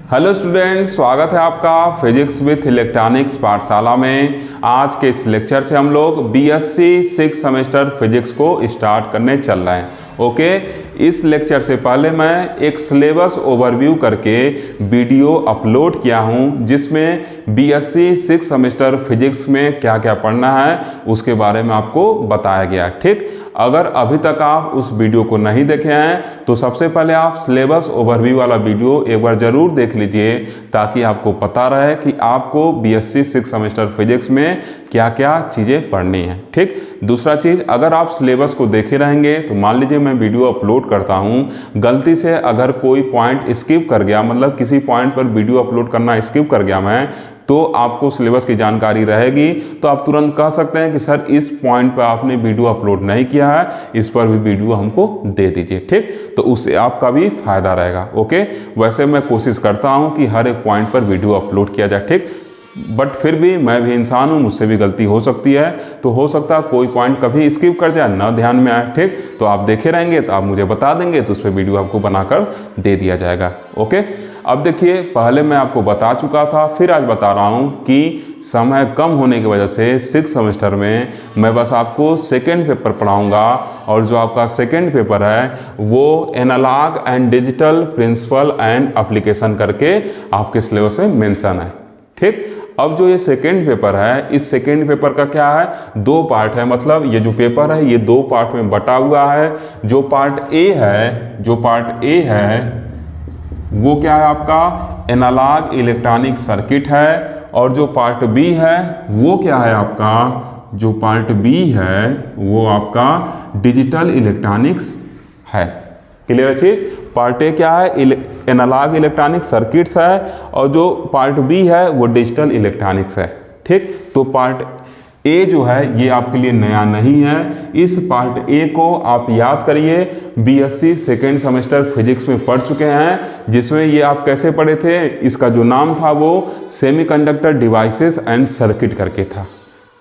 Hello student, स्वागत है आपका फिजिक्स विथ इलेक्ट्रॉनिक्स पाठशाला में। आज के इस लेक्चर से हम लोग बीएससी 6 सेमेस्टर फिजिक्स को स्टार्ट करने चल रहे हैं। ओके, इस लेक्चर से पहले मैं एक सिलेबस ओवरव्यू करके वीडियो अपलोड किया हूं, जिसमें बीएससी 6 सेमेस्टर फिजिक्स में क्या क्या पढ़ना है उसके बारे में आपको बताया गया। ठीक, अगर अभी तक आप उस वीडियो को नहीं देखे हैं तो सबसे पहले आप सिलेबस ओवरव्यू वाला वीडियो एक बार ज़रूर देख लीजिए, ताकि आपको पता रहे कि आपको बीएससी 6 सेमेस्टर फिजिक्स में क्या क्या चीज़ें पढ़नी है। ठीक, दूसरा चीज़, अगर आप सिलेबस को देखे रहेंगे तो मान लीजिए मैं वीडियो अपलोड करता हूं, गलती से अगर कोई पॉइंट स्किप कर गया, मतलब किसी पॉइंट पर वीडियो अपलोड करना स्किप कर गया मैं, तो आपको सिलेबस की जानकारी रहेगी तो आप तुरंत कह सकते हैं कि सर इस पॉइंट पर आपने वीडियो अपलोड नहीं किया है, इस पर भी वीडियो हमको दे दीजिए। ठीक, तो उससे आपका भी फायदा रहेगा। ओके, वैसे मैं कोशिश करता हूं कि हर एक पॉइंट पर वीडियो अपलोड किया जाए। ठीक, बट फिर भी मैं भी इंसान हूँ, मुझसे भी गलती हो सकती है, तो हो सकता है कोई पॉइंट कभी स्किप कर जाए, ना ध्यान में आए। ठीक, तो आप देखे रहेंगे तो आप मुझे बता देंगे, तो उस पर वीडियो आपको बनाकर दे दिया जाएगा। ओके, अब देखिए, पहले मैं आपको बता चुका था, फिर आज बता रहा हूँ कि समय कम होने की वजह से 6 सेमेस्टर में मैं बस आपको सेकेंड पेपर पढ़ाऊँगा, और जो आपका सेकेंड पेपर है वो analog and digital principle and application करके आपके सिलेबस में मेंशन है। ठीक, अब जो ये सेकेंड पेपर है, इस सेकेंड पेपर का क्या है, 2 पार्ट है। मतलब ये जो पेपर है ये 2 पार्ट में बटा हुआ है। जो पार्ट ए है वो क्या है, आपका एनालॉग इलेक्ट्रॉनिक सर्किट है, और जो पार्ट बी है वो क्या है, आपका जो पार्ट बी है वो आपका डिजिटल इलेक्ट्रॉनिक्स है। क्लियर है चीज? पार्ट ए क्या है, एनालॉग इलेक्ट्रॉनिक सर्किट्स है, और जो पार्ट बी है वो डिजिटल इलेक्ट्रॉनिक्स है। ठीक, तो पार्ट ए जो है ये आपके लिए नया नहीं है। इस पार्ट ए को आप याद करिए, बीएससी सेकेंड सेमेस्टर फिजिक्स में पढ़ चुके हैं, जिसमें ये आप कैसे पढ़े थे, इसका जो नाम था वो सेमीकंडक्टर डिवाइसेस एंड सर्किट करके था।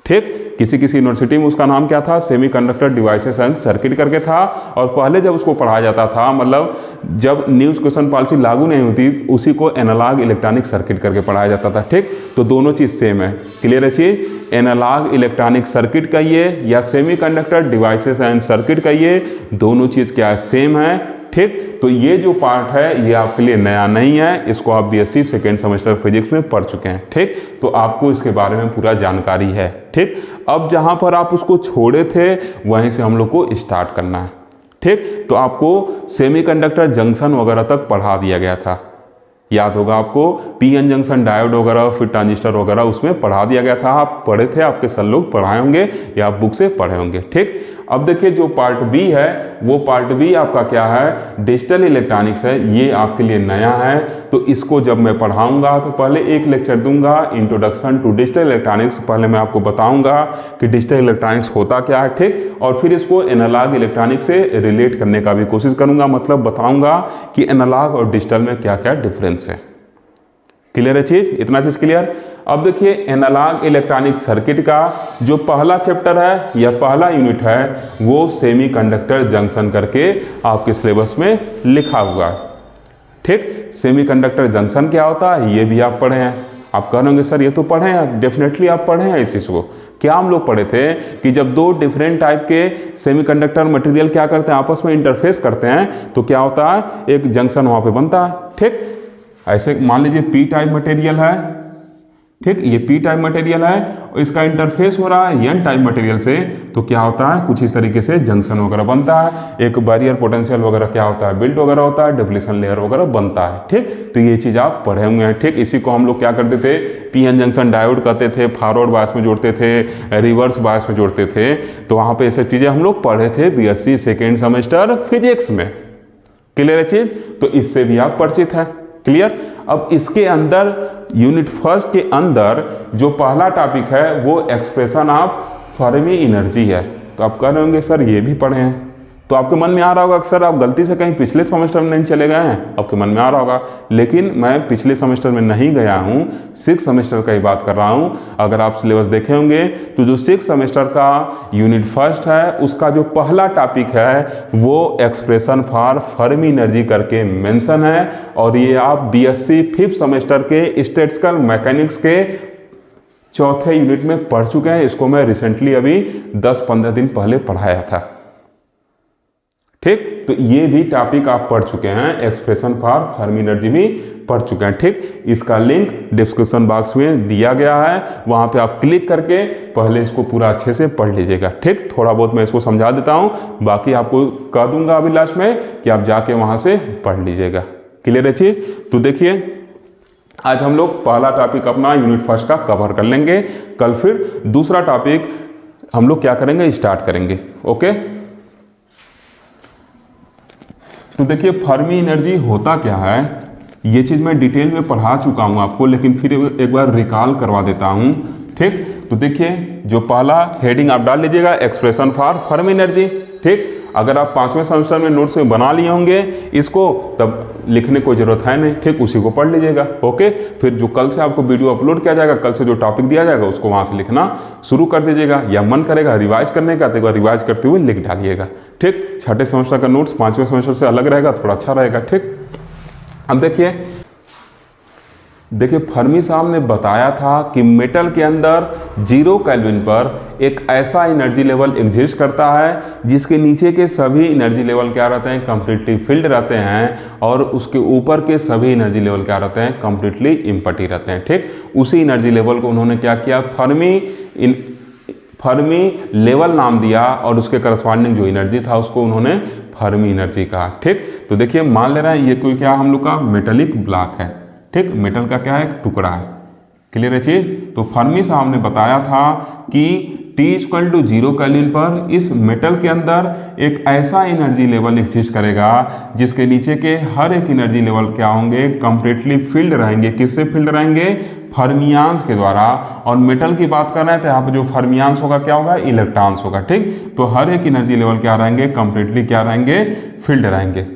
ठीक, किसी यूनिवर्सिटी में उसका नाम क्या था, सेमीकंडक्टर डिवाइसेस एंड सर्किट करके था। और पहले जब उसको पढ़ाया जाता था, मतलब जब न्यूज़ क्वेश्चन पॉलिसी लागू नहीं होती, उसी को एनालॉग इलेक्ट्रॉनिक सर्किट करके पढ़ाया जाता था। ठीक, तो दोनों चीज़ सेम है। क्लियर है चीज? एनालॉग इलेक्ट्रॉनिक सर्किट कहिए या सेमीकंडक्टर डिवाइसेस एंड सर्किट कहिए, दोनों चीज़ क्या है, सेम है। ठीक, तो ये जो पार्ट है ये आपके लिए नया नहीं है, इसको आप बीएससी सेकेंड सेमेस्टर फिजिक्स में पढ़ चुके हैं। ठीक, तो आपको इसके बारे में पूरा जानकारी है। ठीक, अब जहां पर आप उसको छोड़े थे वहीं से हम लोग को स्टार्ट करना है। ठीक, तो आपको सेमीकंडक्टर जंक्शन वगैरह तक पढ़ा दिया गया था, याद होगा आपको, पीएन जंक्शन डायोड वगैरह, फिर ट्रांजिस्टर वगैरह उसमें पढ़ा दिया गया था। आप पढ़े थे, आपके सर लोग पढ़ाए होंगे या आप बुक से पढ़े होंगे। ठीक, अब देखिए जो पार्ट बी है वो पार्ट बी आपका क्या है, डिजिटल इलेक्ट्रॉनिक्स है। ये आपके लिए नया है, तो इसको जब मैं पढ़ाऊंगा तो पहले एक लेक्चर दूंगा, इंट्रोडक्शन टू डिजिटल इलेक्ट्रॉनिक्स। पहले मैं आपको बताऊंगा कि डिजिटल इलेक्ट्रॉनिक्स होता क्या है। ठीक, और फिर इसको एनालॉग इलेक्ट्रॉनिक्स से रिलेट करने का भी कोशिश करूंगा, मतलब बताऊंगा कि एनालॉग और डिजिटल में क्या क्या डिफरेंस है। क्लियर है चीज? इतना चीज क्लियर? अब देखिए, एनालॉग इलेक्ट्रॉनिक सर्किट का जो पहला चैप्टर है या पहला यूनिट है वो सेमीकंडक्टर जंक्शन करके आपके सिलेबस में लिखा हुआ है। ठीक, सेमीकंडक्टर जंक्शन क्या होता है ये भी आप पढ़े हैं। आप कह रहे होंगे सर ये तो पढ़े हैं, डेफिनेटली आप पढ़े हैं इस चीज़ को। क्या हम लोग पढ़े थे कि जब 2 डिफरेंट टाइप के सेमीकंडक्टर मटेरियल क्या करते हैं, आपस में इंटरफेस करते हैं, तो क्या होता है, एक जंक्शन वहाँ पे बनता है। ठीक, ऐसे मान लीजिए पी टाइप मटेरियल है। ठीक, ये पी टाइप मटेरियल है और इसका इंटरफेस हो रहा है एन टाइप मटेरियल से, तो क्या होता है, कुछ इस तरीके से जंक्शन वगैरह बनता है। एक बैरियर पोटेंशियल वगैरह क्या होता है, बिल्ट वगैरह होता है, डिप्लीशन लेयर वगैरह बनता है। ठीक, तो ये चीज़ आप पढ़े हुए हैं। ठीक, इसी को हम लोग क्या करते थे, पीएन जंक्शन डायोड कहते थे, फॉरवर्ड बायस में जोड़ते थे, रिवर्स बायस में जोड़ते थे। तो वहाँ पे ऐसे चीज़ें हम लोग पढ़े थे बीएससी सेकेंड सेमेस्टर फिजिक्स में। क्लियर है चीज? तो इससे भी आप परिचित हैं। क्लियर? अब इसके अंदर यूनिट फर्स्ट के अंदर जो पहला टॉपिक है वो एक्सप्रेशन ऑफ फर्मी एनर्जी है। तो आप कह रहे होंगे सर ये भी पढ़े हैं। तो आपके मन में आ रहा होगा अक्सर आप गलती से कहीं पिछले सेमेस्टर में नहीं चले गए हैं, आपके मन में आ रहा होगा, लेकिन मैं पिछले सेमेस्टर में नहीं गया हूँ, 6 सेमेस्टर का ही बात कर रहा हूँ। अगर आप सिलेबस देखे होंगे तो जो 6 सेमेस्टर का यूनिट फर्स्ट है उसका जो पहला टॉपिक है वो एक्सप्रेशन फॉर फर्मी एनर्जी करके मेंशन है, और ये आप BSc 5th सेमेस्टर के स्टैटिस्टिकल मैकेनिक्स के चौथे यूनिट में पढ़ चुके हैं। इसको मैं रिसेंटली अभी 10-15 दिन पहले पढ़ाया था। ठीक, तो ये भी टॉपिक आप पढ़ चुके हैं, एक्सप्रेशन फॉर फर्मी एनर्जी भी पढ़ चुके हैं। ठीक, इसका लिंक डिस्क्रिप्शन बॉक्स में दिया गया है, वहां पे आप क्लिक करके पहले इसको पूरा अच्छे से पढ़ लीजिएगा। ठीक, थोड़ा बहुत मैं इसको समझा देता हूं, बाकी आपको कह दूंगा अभी लास्ट में कि आप जाके वहां से पढ़ लीजिएगा। क्लियर है चीज? तो देखिए आज हम लोग पहला टॉपिक अपना यूनिट फर्स्ट का कवर कर लेंगे, कल फिर दूसरा टॉपिक हम लोग क्या करेंगे, स्टार्ट करेंगे। ओके, तो देखिए फर्मी एनर्जी होता क्या है, ये चीज़ मैं डिटेल में पढ़ा चुका हूँ आपको, लेकिन फिर एक बार रिकॉल करवा देता हूँ। ठीक, तो देखिए जो पहला हेडिंग आप डाल लीजिएगा एक्सप्रेशन फॉर फर्मी एनर्जी। ठीक, अगर आप 5वें सेमेस्टर में नोट्स में बना लिए होंगे इसको, तब लिखने को जरूरत है नहीं। ठीक, उसी को पढ़ लीजिएगा। ओके, फिर जो कल से आपको वीडियो अपलोड किया जाएगा, कल से जो टॉपिक दिया जाएगा उसको वहां से लिखना शुरू कर दीजिएगा, या मन करेगा रिवाइज करने का तो एक बार रिवाइज करते हुए लिख डालिएगा। ठीक, 6ठे सेमेस्टर का नोट्स 5वें सेमेस्टर से अलग रहेगा, थोड़ा अच्छा रहेगा। ठीक, अब देखिए फर्मी साहब ने बताया था कि मेटल के अंदर 0 केल्विन पर एक ऐसा एनर्जी लेवल एग्जिस्ट करता है जिसके नीचे के सभी एनर्जी लेवल क्या रहते हैं, कंप्लीटली फिल्ड रहते हैं, और उसके ऊपर के सभी एनर्जी लेवल क्या रहते हैं, कंप्लीटली एम्प्टी रहते हैं। ठीक, उसी एनर्जी लेवल को उन्होंने क्या किया, फर्मी लेवल नाम दिया, और उसके करस्पॉन्डिंग जो एनर्जी था उसको उन्होंने फर्मी एनर्जी कहा। ठीक, तो देखिए मान ले रहे हैं ये कोई क्या हम लोग का मेटलिक ब्लॉक है। ठीक, मेटल का क्या है, एक टुकड़ा है। क्लियर है चीज? तो फर्मी साहब ने बताया था कि T=0 केल्विन पर इस मेटल के अंदर एक ऐसा एनर्जी लेवल एग्जिस्ट करेगा जिसके नीचे के हर एक एनर्जी लेवल क्या होंगे, कंप्लीटली फिल्ड रहेंगे। किससे फिल्ड रहेंगे, फर्मियांस के द्वारा। और मेटल की बात कर रहे हैं तो यहाँ पर जो फर्मियांस होगा क्या होगा, इलेक्ट्रॉन्स होगा। ठीक, तो हर एक एनर्जी लेवल क्या रहेंगे, कंप्लीटली क्या रहेंगे, फिल्ड रहेंगे।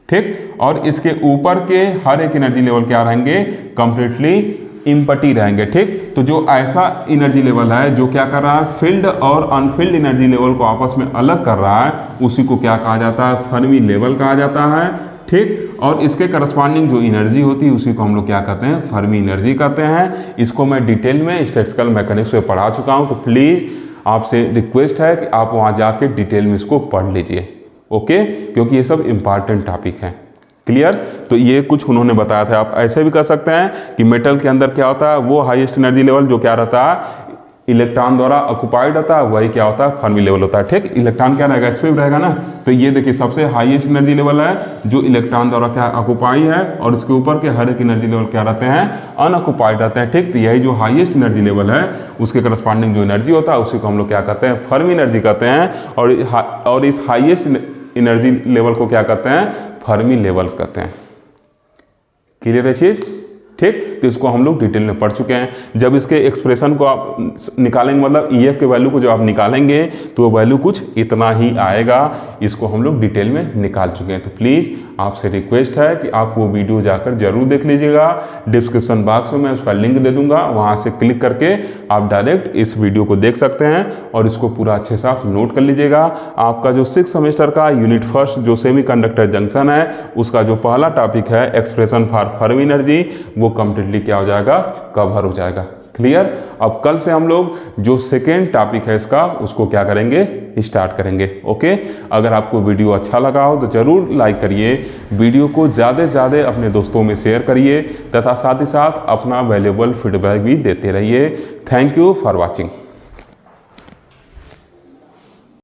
ठीक, और इसके ऊपर के हर एक एनर्जी लेवल क्या रहेंगे, कंप्लीटली एम्प्टी रहेंगे। ठीक, तो जो ऐसा एनर्जी लेवल है जो क्या कर रहा है, फील्ड और अनफिल्ड एनर्जी लेवल को आपस में अलग कर रहा है, उसी को क्या कहा जाता है, फर्मी लेवल कहा जाता है। ठीक, और इसके करस्पॉन्डिंग जो एनर्जी होती है उसी को हम लोग क्या कहते हैं, फर्मी एनर्जी कहते हैं। इसको मैं डिटेल में स्टैटिस्टिकल मैकेनिक्स में पढ़ा चुका हूँ, तो प्लीज़ आपसे रिक्वेस्ट है कि आप वहाँ जाके डिटेल में इसको पढ़ लीजिए। ओके, क्योंकि ये सब इंपॉर्टेंट टॉपिक हैं। क्लियर? तो ये कुछ उन्होंने बताया था। आप ऐसे भी कर सकते हैं कि मेटल के अंदर क्या होता है, वो हाईएस्ट एनर्जी लेवल जो क्या रहता है, इलेक्ट्रॉन द्वारा ऑक्युपाइड होता है, वही क्या होता है, फर्मी लेवल होता है। ठीक, इलेक्ट्रॉन क्या रहेगा, इस पे रहेगा ना। तो ये देखिए सबसे हाईएस्ट एनर्जी लेवल है जो इलेक्ट्रॉन द्वारा क्या ऑक्युपाई है, और इसके ऊपर के हर एक एनर्जी लेवल क्या रहते हैं, अनऑक्युपाइड रहते हैं। ठीक, तो यही जो हाईएस्ट एनर्जी लेवल है उसके करस्पॉन्डिंग जो एनर्जी होता है उसी को हम लोग क्या कहते हैं, फर्मी एनर्जी कहते हैं। और इस हाईएस्ट एनर्जी लेवल को क्या कहते हैं, फर्मी लेवल्स कहते हैं। क्लियर है चीज? ठीक, तो इसको हम लोग डिटेल में पढ़ चुके हैं। जब इसके एक्सप्रेशन को आप निकालेंगे, मतलब EF के वैल्यू को जब आप निकालेंगे तो वो वैल्यू कुछ इतना ही आएगा। इसको हम लोग डिटेल में निकाल चुके हैं। तो प्लीज़ आपसे रिक्वेस्ट है कि आप वो वीडियो जाकर जरूर देख लीजिएगा। डिस्क्रिप्शन बॉक्स में मैं उसका लिंक दे दूंगा, वहाँ से क्लिक करके आप डायरेक्ट इस वीडियो को देख सकते हैं, और इसको पूरा अच्छे से आप नोट कर लीजिएगा। आपका जो 6 सेमेस्टर का यूनिट फर्स्ट जो सेमीकंडक्टर जंक्शन है उसका जो पहला टॉपिक है एक्सप्रेशन फॉर फर्मी एनर्जी, वो कंप्लीटली क्या हो जाएगा, कवर हो जाएगा। क्लियर? अब कल से हम लोग जो सेकेंड टॉपिक है इसका उसको क्या करेंगे, स्टार्ट करेंगे। ओके, अगर आपको वीडियो अच्छा लगा हो तो ज़रूर लाइक करिए, वीडियो को ज़्यादा से ज़्यादा अपने दोस्तों में शेयर करिए, तथा साथ ही साथ अपना वैल्यूएबल फीडबैक भी देते रहिए। Thank you for watching.